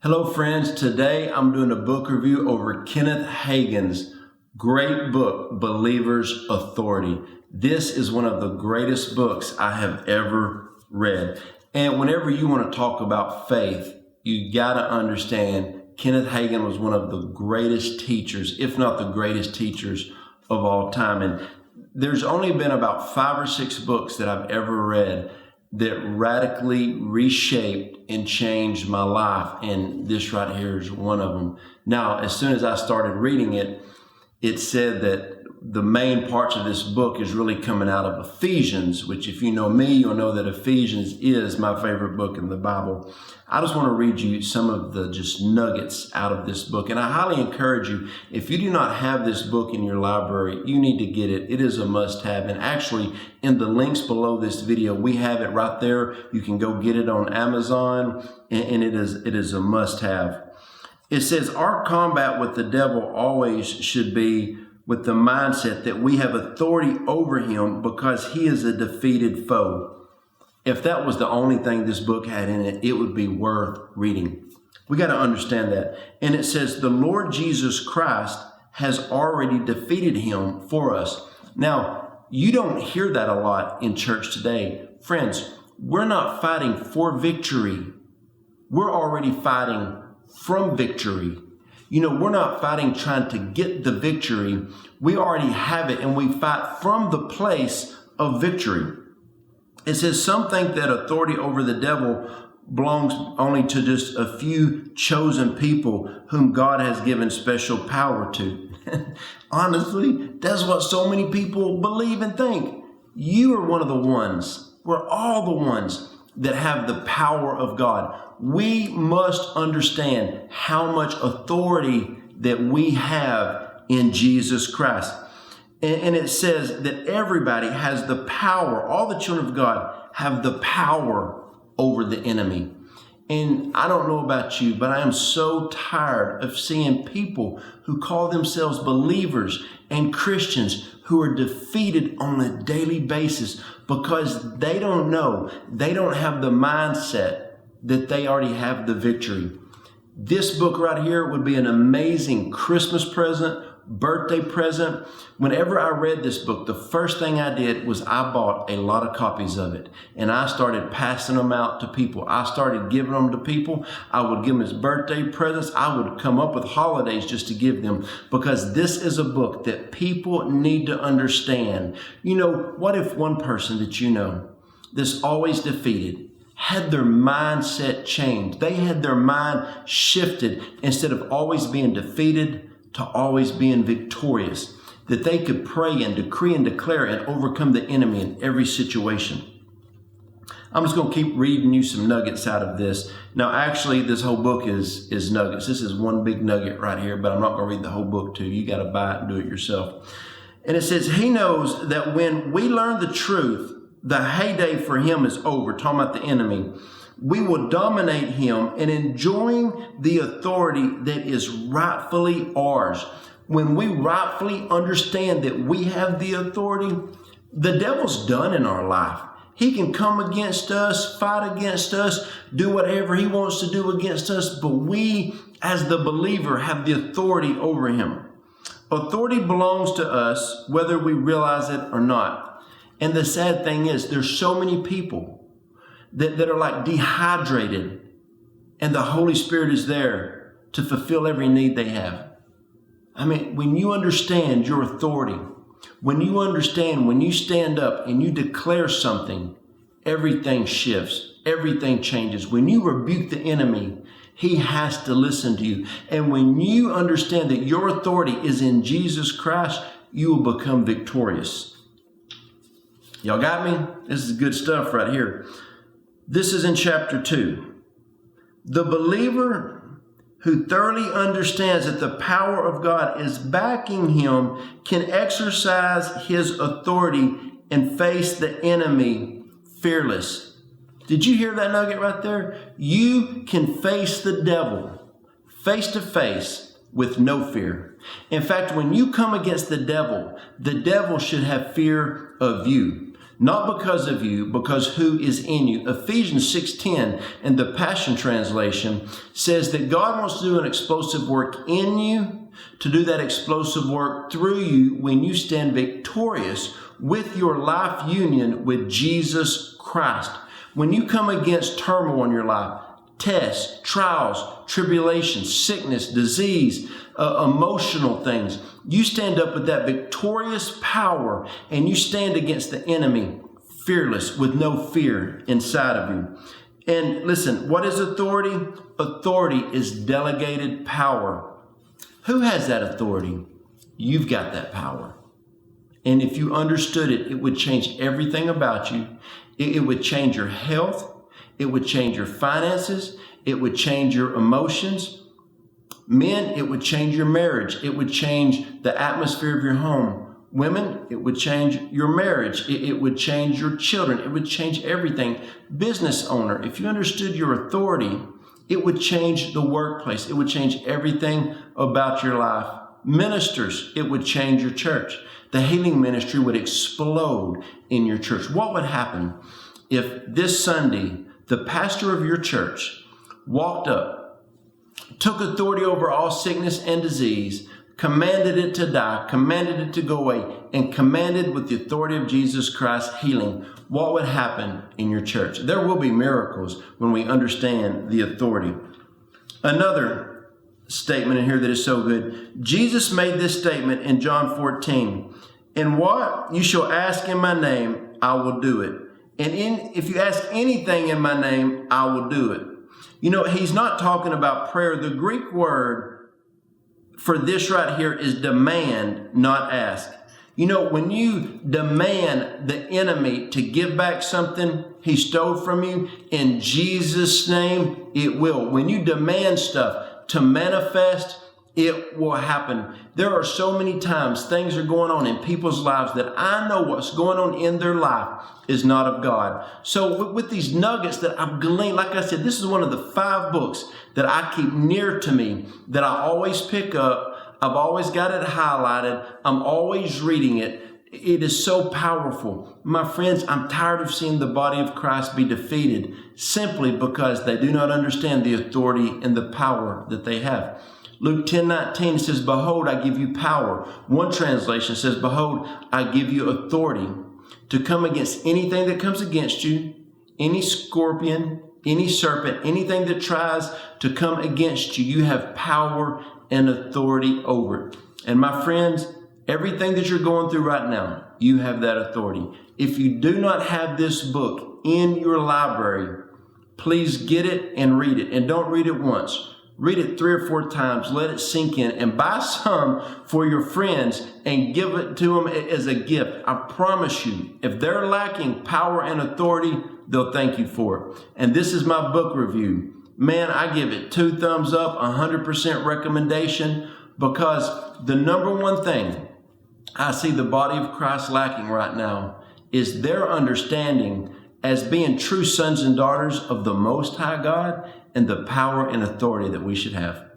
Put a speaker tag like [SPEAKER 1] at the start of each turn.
[SPEAKER 1] Hello friends, today I'm doing a book review over Kenneth Hagin's great book, Believer's Authority. This is one of the greatest books I have ever read. And whenever you want to talk about faith, you got to understand Kenneth Hagin was one of the greatest teachers, if not the greatest teachers of all time. And there's only been about 5 or 6 books that I've ever read that radically reshaped and changed my life. And this right here is one of them. Now, as soon as I started reading it, it said that the main parts of this book is really coming out of Ephesians, which if you know me, you'll know that Ephesians is my favorite book in the Bible. I just want to read you some of the just nuggets out of this book. And I highly encourage you, if you do not have this book in your library, you need to get it. It is a must-have. And actually, in the links below this video, we have it right there. You can go get it on Amazon, and it is a must-have. It says, our combat with the devil always should be with the mindset that we have authority over him because he is a defeated foe. If that was the only thing this book had in it, it would be worth reading. We got to understand that. And it says, the Lord Jesus Christ has already defeated him for us. Now, you don't hear that a lot in church today. Friends, we're not fighting for victory. We're already fighting from victory. You know, we're not fighting trying to get the victory. We already have it, and we fight from the place of victory. It says some think that authority over the devil belongs only to just a few chosen people whom God has given special power to. Honestly, that's what so many people believe and think. You are one of the ones. We're all the ones that have the power of God. We must understand how much authority that we have in Jesus Christ. And it says that everybody has the power, all the children of God have the power over the enemy. And I don't know about you, but I am so tired of seeing people who call themselves believers and Christians who are defeated on a daily basis because they don't know, they don't have the mindset that they already have the victory. This book right here would be an amazing Christmas present, birthday present. Whenever I read this book, the first thing I did was I bought a lot of copies of it and I started passing them out to people. I started giving them to people. I would give them as birthday presents. I would come up with holidays just to give them because this is a book that people need to understand. You know, what if one person that you know that's always defeated had their mindset changed? They had their mind shifted instead of always being defeated to always being victorious, that they could pray and decree and declare and overcome the enemy in every situation. I'm just going to keep reading you some nuggets out of this. Now, actually, this whole book is nuggets. This is one big nugget right here, but I'm not going to read the whole book to you. You got to buy it and do it yourself. And it says, he knows that when we learn the truth, the heyday for him is over. Talking about the enemy. We will dominate him and enjoying the authority that is rightfully ours. When we rightfully understand that we have the authority, the devil's done in our life. He can come against us, fight against us, do whatever he wants to do against us, but we, as the believer, have the authority over him. Authority belongs to us, whether we realize it or not. And the sad thing is, there's so many people that are like dehydrated, and the Holy Spirit is there to fulfill every need they have. I mean, when you understand your authority, when you understand, when you stand up and you declare something, everything shifts, everything changes. When you rebuke the enemy, he has to listen to you. And when you understand that your authority is in Jesus Christ, you will become victorious. Y'all got me? This is good stuff right here. This is in chapter 2. The believer who thoroughly understands that the power of God is backing him can exercise his authority and face the enemy fearless. Did you hear that nugget right there? You can face the devil face to face with no fear. In fact, when you come against the devil should have fear of you. not because of you, because who is in you. Ephesians 6:10 in the Passion Translation says that God wants to do an explosive work in you, to do that explosive work through you when you stand victorious with your life union with Jesus Christ. When you come against turmoil in your life, tests, trials, tribulations, sickness, disease, emotional things, you stand up with that victorious power and you stand against the enemy fearless with no fear inside of you. And listen, what is authority? Authority is delegated power. Who has that authority? You've got that power. And if you understood it, it would change everything about you. It would change your health. It would change your finances. It would change your emotions. Men, it would change your marriage. It would change the atmosphere of your home. Women, it would change your marriage. It would change your children. It would change everything. Business owner, if you understood your authority, it would change the workplace. It would change everything about your life. Ministers, it would change your church. The healing ministry would explode in your church. What would happen if this Sunday, the pastor of your church walked up, took authority over all sickness and disease, commanded it to die, commanded it to go away, and commanded with the authority of Jesus Christ healing? What would happen in your church? There will be miracles when we understand the authority. Another statement in here that is so good. Jesus made this statement in John 14. "And what you shall ask in my name, I will do it. And if you ask anything in my name, I will do it." You know, he's not talking about prayer. The Greek word for this right here is demand, not ask. You know, when you demand the enemy to give back something he stole from you, in Jesus' name, it will. When you demand stuff to manifest, it will happen. There are so many times things are going on in people's lives that I know what's going on in their life is not of God. So with these nuggets that I've gleaned, like I said, this is one of the 5 books that I keep near to me, that I always pick up. I've always got it highlighted. I'm always reading it. It is so powerful. My friends, I'm tired of seeing the body of Christ be defeated simply because they do not understand the authority and the power that they have. Luke 10:19 says, "Behold, I give you power." One translation says, "Behold, I give you authority to come against anything that comes against you, any scorpion, any serpent, anything that tries to come against you. You have power and authority over it." And my friends, everything that you're going through right now, you have that authority. If you do not have this book in your library, please get it and read it. And don't read it once. Read it 3 or 4 times. Let it sink in, and buy some for your friends and give it to them as a gift. I promise you, if they're lacking power and authority, they'll thank you for it. And this is my book review. Man, I give it 2 thumbs up, 100% recommendation, because the number one thing I see the body of Christ lacking right now is their understanding as being true sons and daughters of the Most High God and the power and authority that we should have.